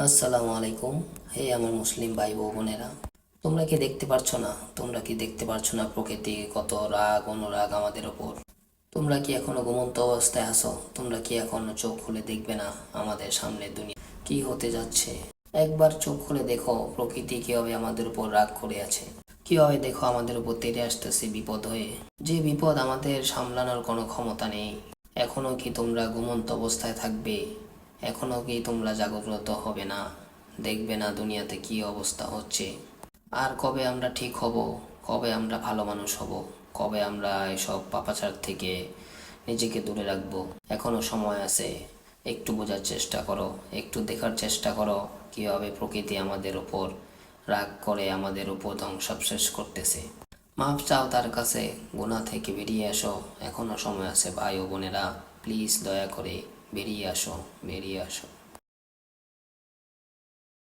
আসসালামু আলাইকুম। হে আমার মুসলিম ভাই ও বোনেরা, তোমরা কি দেখতে পারছো না? তোমরা কি দেখতে পারছো না প্রকৃতি কত রাগ অনুরাগ আমাদের ওপর? তোমরা কি এখনো ঘুমন্ত অবস্থায় আছো? তোমরা কি এখনো চোখ খুলে দেখবে না আমাদের সামনে দুনিয়া কি হতে যাচ্ছে? একবার চোখ খুলে দেখো প্রকৃতি কিভাবে আমাদের উপর রাগ করে আছে, কিভাবে দেখো আমাদের উপর তেড়ে আসতেছে বিপদ হয়ে, যে বিপদ আমাদের সামলানোর কোনো ক্ষমতা নেই। এখনো কি তোমরা ঘুমন্ত অবস্থায় থাকবে? এখনো কি তোমরা জাগ্রত হবে না? দেখবে না দুনিয়াতে কি অবস্থা হচ্ছে? আর কবে আমরা ঠিক হব? কবে আমরা ভালো মানুষ হব? কবে আমরা এসব পাপাচার থেকে নিজেকে দূরে রাখবো? এখনো সময় আছে। একটু বোঝার চেষ্টা করো, একটু দেখার চেষ্টা করো কিভাবে প্রকৃতি আমাদের উপর রাগ করে আমাদের উপর ধ্বংসাবশেষ করতেছে। মাপ চাও তার কাছে, গুনাহ থেকে বেরিয়ে আসো। এখনো সময় আছে ভাই ও বোনেরা, প্লিজ দয়া করে বেরিয়ে আসো, বেরিয়ে আসো।